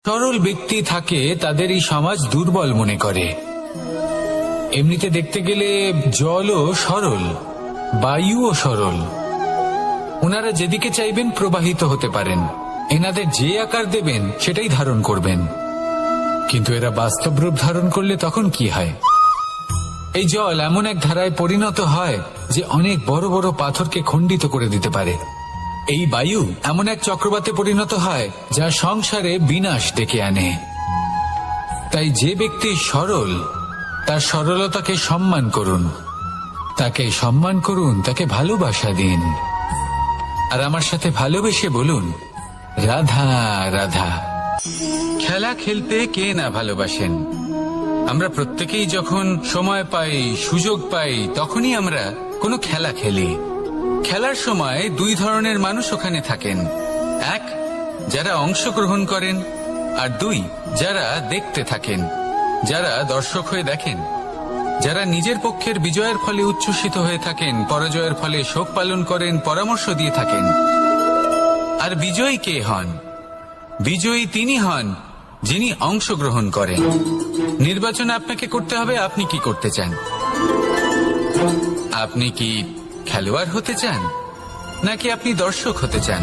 সরল ব্যক্তি থাকে তাদের এই সমাজ দুর্বল মনে করে। এমনিতে দেখতে গেলে জলও সরল, বায়ুও সরল। ওনারা যেদিকে চাইবেন প্রবাহিত হতে পারেন, এনাদের যে আকার দেবেন সেটাই ধারণ করবেন। কিন্তু এরা বাস্তব রূপ ধারণ করলে তখন কি হয়? এই জল এমন এক ধারায় পরিণত হয় যে অনেক বড় বড় পাথরকে খণ্ডিত করে দিতে পারে। এই বায়ু এমন এক চক্রবাতে পরিণত হয় যা সংসারে বিনাশ ডেকে আনে। তাই যে ব্যক্তি সরল, তার সরলতাকে সম্মান করুন, তাকে সম্মান করুন, তাকে ভালোবাসা দিন। আর আমার সাথে ভালোবেসে বলুন, রাধা রাধা। খেলা খেলতে কে না ভালোবাসেন? আমরা প্রত্যেকেই যখন সময় পাই, সুযোগ পাই, তখনই আমরা কোনো খেলা খেলি। খেলার সময় দুই ধরনের মানুষ ওখানে থাকেন। এক, যারা অংশগ্রহণ করেন, আর দুই, যারা দেখতে থাকেন, যারা দর্শক হয়ে দেখেন, যারা নিজের পক্ষের বিজয়ের ফলে উচ্ছ্বসিত হয়ে থাকেন, পরাজয়ের ফলে শোক পালন করেন, পরামর্শ দিয়ে থাকেন। আর বিজয়ী কে হন? বিজয়ী তিনি হন যিনি অংশগ্রহণ করেন। নির্বাচন আপনাকে করতে হবে, আপনি কি করতে চান? আপনি কি খেলোয়াড় হতে চান, নাকি আপনি দর্শক হতে চান?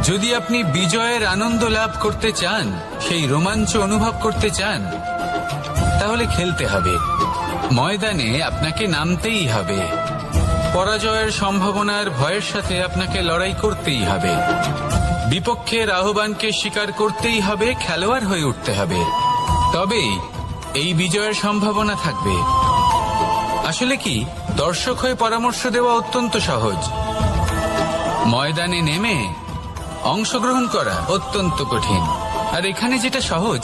যদি আপনি বিজয়ের আনন্দ লাভ করতে চান, সেই রোমাঞ্চ অনুভব করতে চান, তাহলে খেলতে হবে। ময়দানে আপনাকে নামতেই হবে। পরাজয়ের সম্ভাবনার ভয়ের সাথে আপনাকে লড়াই করতেই হবে। বিপক্ষের আহ্বানকে স্বীকার করতেই হবে, খেলোয়াড় হয়ে উঠতে হবে। তবেই এই বিজয়ের সম্ভাবনা থাকবে। আসলে কি, দর্শক হয়ে পরামর্শ দেওয়া অত্যন্ত সহজ। ময়দানে নেমে অংশগ্রহণ করা অত্যন্ত কঠিন। আর এখানে যেটা সহজ,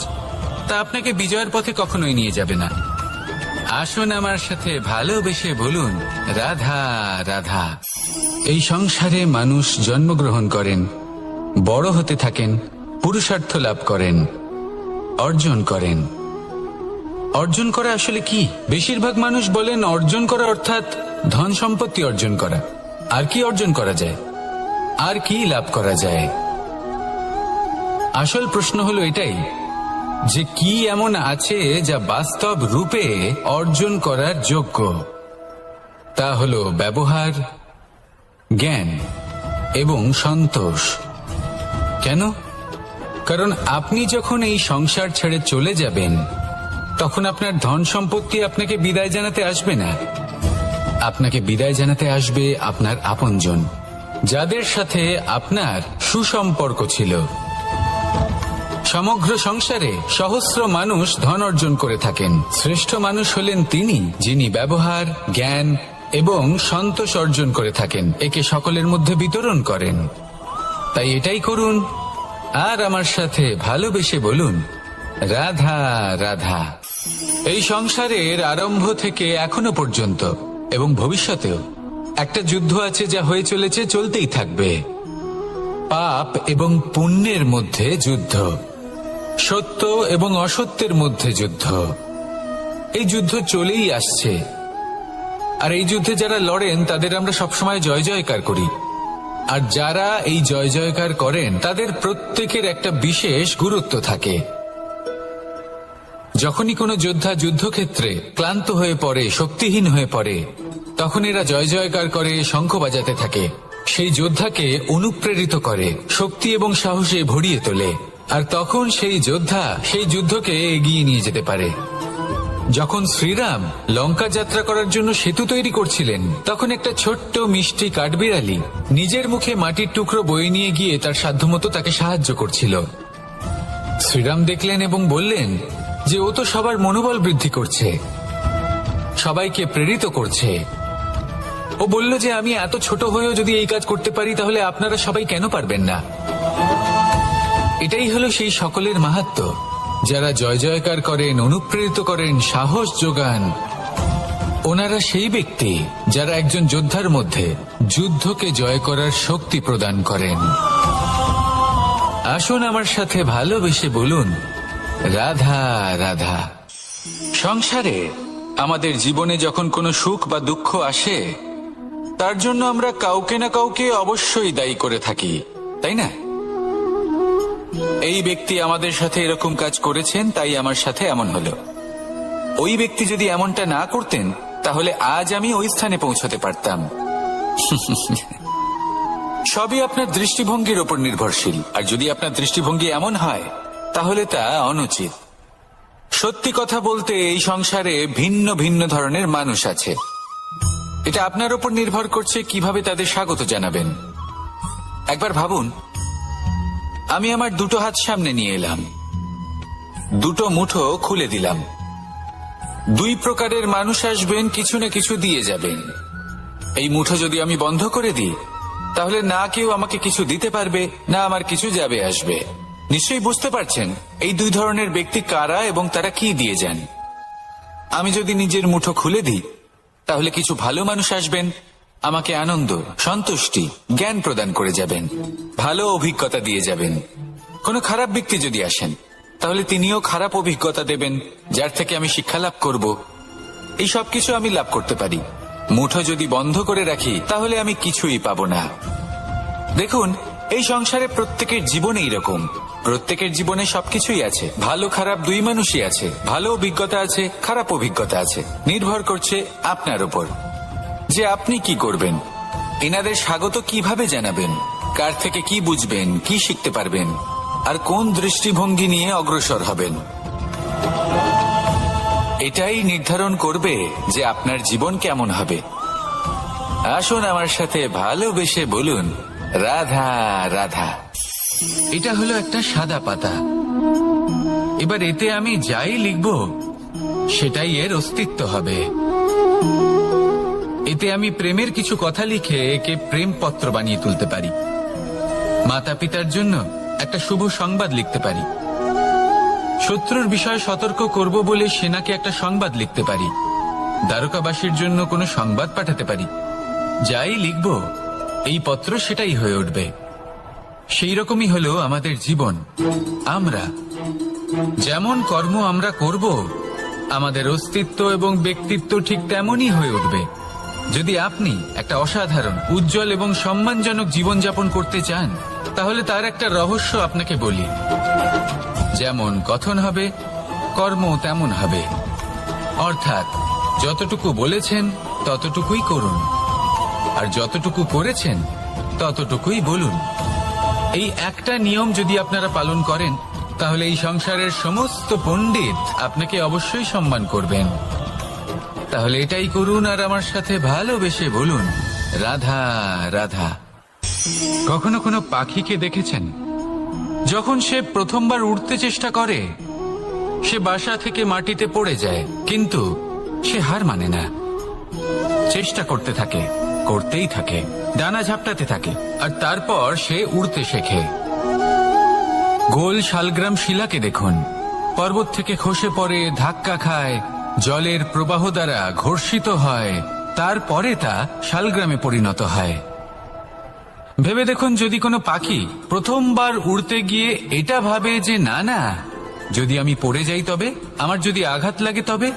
তা আপনাকে বিজয়ের পথে কখনোই নিয়ে যাবে না। আসুন আমার সাথে ভালোবেসে বলুন, রাধা রাধা। এই সংসারে মানুষ জন্মগ্রহণ করেন, বড় হতে থাকেন, পুরুষার্থ লাভ করেন, অর্জন করেন। অর্জন করা আসলে কি? বেশিরভাগ মানুষ বলেন অর্জন করা অর্থাৎ ধন সম্পত্তি অর্জন করা। আর কি অর্জন করা যায়? আর কি লাভ করা যায়? আসল প্রশ্ন হলো এটাই যে কি এমন আছে যা বাস্তব রূপে অর্জন করার যোগ্য। তা হলো ব্যবহার, জ্ঞান এবং সন্তোষ। কেন? কারণ আপনি যখন এই সংসার ছেড়ে চলে যাবেন, তখন আপনার ধন সম্পত্তি আপনাকে বিদায় জানাতে আসবে না। আপনাকে বিদায় জানাতে আসবে আপনার আপনজন, যাদের সাথে আপনার সুসম্পর্ক ছিল। সমগ্র সংসারে সহস্র মানুষ ধন অর্জন করে থাকেন। শ্রেষ্ঠ মানুষ হলেন তিনি যিনি ব্যবহার, জ্ঞান এবং সন্তোষ অর্জন করে থাকেন, একে সকলের মধ্যে বিতরণ করেন। তাই এটাই করুন, আর আমার সাথে ভালোবেসে বলুন, রাধা রাধা। এই সংসারের আরম্ভ থেকে এখনো পর্যন্ত এবং ভবিষ্যতেও একটা যুদ্ধ আছে যা হয়ে চলেছে, চলতেই থাকবে। পাপ এবং পুণ্যের মধ্যে যুদ্ধ, সত্য এবং অসত্যের মধ্যে যুদ্ধ। এই যুদ্ধ চলেই আসছে। আর এই যুদ্ধে যারা লড়েন তাদের আমরা সবসময় জয় জয়কার করি। আর যারা এই জয় জয়কার করেন তাদের প্রত্যেকের একটা বিশেষ গুরুত্ব থাকে। যখনই কোনো যোদ্ধা যুদ্ধক্ষেত্রে ক্লান্ত হয়ে পড়ে, শক্তিহীন হয়ে পড়ে, তখন এরা জয় জয়কার করে, শঙ্খ বাজাতে থাকে। সেই যোদ্ধাকে অনুপ্রেরিত করে, শক্তি এবং সাহসে ভরিয়ে তোলে। আর তখন সেই যোদ্ধা সেই যুদ্ধকে এগিয়ে নিয়ে যেতে পারে। যখন শ্রীরাম লঙ্কা যাত্রা করার জন্য সেতু তৈরি করছিলেন, তখন একটা ছোট্ট মিষ্টি কাঠবিড়ালি নিজের মুখে মাটির টুকরো বয়ে নিয়ে গিয়ে তার সাধ্যমতো তাকে সাহায্য করছিল। শ্রীরাম দেখলেন এবং বললেন যে ও তো সবার মনোবল বৃদ্ধি করছে, সবাইকে প্রেরিত করছে। ও বলল যে আমি এত ছোট হয়েও যদি এই কাজ করতে পারি, তাহলে আপনারা সবাই কেন পারবেন না? এটাই হলো সেই সকলের মাহাত্ম্য, যারা জয় জয়কার করেন, অনুপ্রেরিত করেন, সাহস যোগান। ওনারা সেই ব্যক্তি যারা একজন যোদ্ধার মধ্যে যুদ্ধকে জয় করার শক্তি প্রদান করেন। আসুন আমার সাথে ভালোবেসে বলুন, রাধা রাধা। সংসারে আমাদের জীবনে যখন কোনো সুখ বা দুঃখ আসে, তার জন্য আমরা কাউকে না কাউকে অবশ্যই দায়ী করে থাকি, তাই না? এই ব্যক্তি আমাদের সাথে এরকম কাজ করেছেন, তাই আমার সাথে এমন হলো। ওই ব্যক্তি যদি এমনটা না করতেন তাহলে আজ আমি ওই স্থানে পৌঁছতে পারতাম। সবই আপনার দৃষ্টিভঙ্গির ওপর নির্ভরশীল, আর যদি আপনার দৃষ্টিভঙ্গি এমন হয় তাহলে তা অনুচিত। সত্যি কথা বলতে এই সংসারে ভিন্ন ভিন্ন ধরনের মানুষ আছে। এটা আপনার ওপর নির্ভর করছে কিভাবে তাদের স্বাগত জানাবেন। একবার ভাবুন, আমি আমার দুটো হাত সামনে নিয়ে এলাম, দুটো মুঠো খুলে দিলাম। দুই প্রকারের মানুষ আসবেন, কিছু না কিছু দিয়ে যাবেন। এই মুঠো যদি আমি বন্ধ করে দিই তাহলে না কেউ আমাকে কিছু দিতে পারবে, না আমার কিছু যাবে আসবে। নিশ্চয়ই বুঝতে পারছেন এই দুই ধরনের ব্যক্তি কারা এবং তারা কি দিয়ে যান। আমি যদি নিজের মুঠো খুলে দিই তাহলে কিছু ভালো মানুষ আসবেন, আমাকে আনন্দ, সন্তুষ্টি, জ্ঞান প্রদান করে যাবেন, ভালো অভিজ্ঞতা দিয়ে যাবেন। কোনো খারাপ ব্যক্তি যদি আসেন তাহলে তিনিও খারাপ অভিজ্ঞতা দেবেন, যার থেকে আমি শিক্ষা লাভ করব। এই সব কিছু আমি লাভ করতে পারি। মুঠো যদি বন্ধ করে রাখি তাহলে আমি কিছুই পাবো না। দেখুন, এই সংসারে প্রত্যেকের জীবনে এইরকম, প্রত্যেকের জীবনে সবকিছুই আছে। ভালো খারাপ দুই মানুষই আছে, ভালো অভিজ্ঞতা আছে, খারাপ অভিজ্ঞতা আছে। নির্ভর করছে আপনার উপর যে আপনি কি করবেন, এনাদের স্বাগত কিভাবে জানাবেন, কার থেকে কি বুঝবেন, কি শিখতে পারবেন, আর কোন দৃষ্টিভঙ্গি নিয়ে অগ্রসর হবেন। এটাই নির্ধারণ করবে যে আপনার জীবন কেমন হবে। আসুন আমার সাথে ভালোবেসে বলুন, রাধা রাধা। এটা হলো একটা সাদা পাতা। এবার এতে আমি যাই লিখব সেটাই এর অস্তিত্ব হবে। এতে আমি প্রেমের কিছু কথা লিখে একে প্রেম পত্র বানিয়ে তুলতে পারি। মাতা পিতার জন্য একটা শুভ সংবাদ লিখতে পারি। শত্রুর বিষয়ে সতর্ক করব বলে সেনাকে একটা সংবাদ লিখতে পারি। দ্বারকাবাসীর জন্য কোনো সংবাদ পাঠাতে পারি। যাই লিখব এই পত্র সেটাই হয়ে উঠবে। সেই রকমই হলো আমাদের জীবন। আমরা যেমন কর্ম আমরা করব, আমাদের অস্তিত্ব এবং ব্যক্তিত্ব ঠিক তেমনই হয়ে উঠবে। যদি আপনি একটা অসাধারণ, উজ্জ্বল এবং সম্মানজনক জীবনযাপন করতে চান তাহলে তার একটা রহস্য আপনাকে বলি। যেমন কথন হবে, কর্ম তেমন হবে। অর্থাৎ যতটুকু বলেছেন ততটুকুই করুন, আর যতটুকু করেছেন ততটুকুই বলুন। এই একটা নিয়ম যদি আপনারা পালন করেন তাহলে এই সংসারের সমস্ত পণ্ডিত আপনাকে অবশ্যই সম্মান করবেন। তাহলে এটাই করুন আর আমার সাথে ভালোবেসে বলুন, রাধা রাধা। কখনো কোনো পাখিকে দেখেছেন? যখন সে প্রথমবার উড়তে চেষ্টা করে সে বাসা থেকে মাটিতে পড়ে যায়, কিন্তু সে হার মানে না, চেষ্টা করতে থাকে, করতেই থাকে, ডানা ঝাপটাতে থাকে, আর তারপর সে উড়তে শেখে। গোল শালগ্রাম শিলাকে দেখুন, পর্বত থেকে খসে পড়ে, ধাক্কা খায়, জলের প্রবাহ দ্বারা ঘর্ষিত হয়, তারপরে তা শালগ্রামে পরিণত হয়। ভেবে দেখুন, যদি কোনো পাখি প্রথমবার উড়তে গিয়ে এটা ভাবে যে না না, যদি আমি পড়ে যাই তবে, আমার যদি আঘাত লাগে তবে,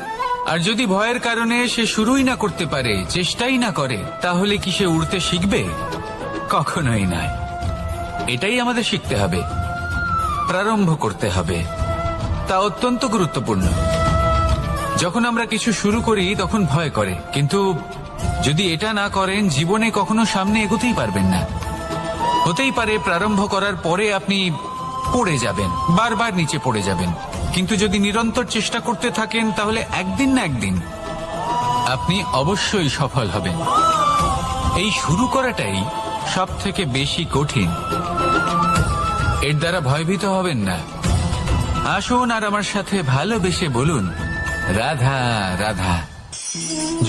আর যদি ভয়ের কারণে সে শুরুই না করতে পারে, চেষ্টাই না করে, তাহলে কি সে উড়তে শিখবে? কখনোই নয়। এটাই আমাদের শিখতে হবে, প্রারম্ভ করতে হবে। তা অত্যন্ত গুরুত্বপূর্ণ। যখন আমরা কিছু শুরু করি তখন ভয় করে, কিন্তু যদি এটা না করেন জীবনে কখনো সামনে এগোতেই পারবেন না। হতেই পারে প্রারম্ভ করার পরে আপনি পড়ে যাবেন, বারবার নিচে পড়ে যাবেন, কিন্তু যদি নিরন্তর চেষ্টা করতে থাকেন তাহলে একদিন না একদিন আপনি অবশ্যই সফল হবেন। এই শুরু করাটাই সব থেকে বেশি কঠিন। এর দ্বারা ভয়ভীত হবেন না। আসুন আর আমার সাথে ভালোবেসে বলুন, রাধা রাধা।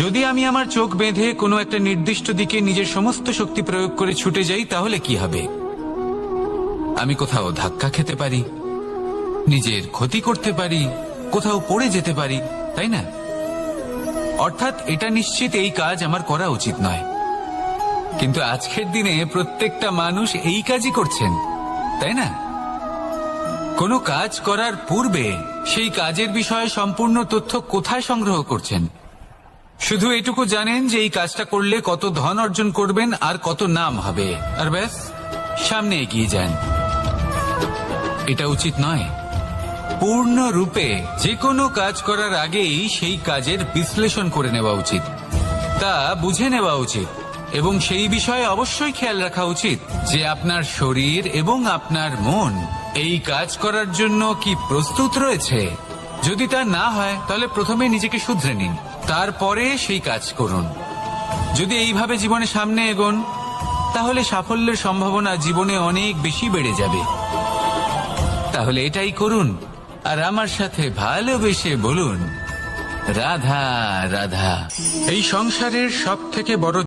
যদি আমি আমার চোখ বেঁধে কোনো একটা নির্দিষ্ট দিকে নিজের সমস্ত শক্তি প্রয়োগ করে ছুটে যাই তাহলে কি হবে? আমি কোথাও ধাক্কা খেতে পারি, নিজের ক্ষতি করতে পারি, কোথাও পড়ে যেতে পারি, তাই না? অর্থাৎ এটা নিশ্চিত এই কাজ আমার করা উচিত নয়। কিন্তু আজকের দিনে প্রত্যেকটা মানুষ এই কাজই করছেন, তাই না? কোনো কাজ করার পূর্বে সেই কাজের বিষয়ে সম্পূর্ণ তথ্য কোথায় সংগ্রহ করছেন? শুধু এটুকু জানেন যে এই কাজটা করলে কত ধন অর্জন করবেন আর কত নাম হবে, আর ব্যাস সামনে এগিয়ে যান। এটা উচিত নয়। পূর্ণরূপে যে কোনো কাজ করার আগেই সেই কাজের বিশ্লেষণ করে নেওয়া উচিত, তা বুঝে নেওয়া উচিত এবং সেই বিষয়ে অবশ্যই খেয়াল রাখা উচিত যে আপনার শরীর এবং আপনার মন এই কাজ করার জন্য কি প্রস্তুত রয়েছে। যদি তা না হয় তাহলে প্রথমে নিজেকে শুধরে নিন, তারপরে সেই কাজ করুন। যদি এইভাবে জীবনে সামনে এগোন তাহলে সাফল্যের সম্ভাবনা জীবনে অনেক বেশি বেড়ে যাবে। তাহলে এটাই করুন আর আমার সাথে ভালোবেসে বলুন রাধা রাধা। এই সংসারের সব থেকে বড়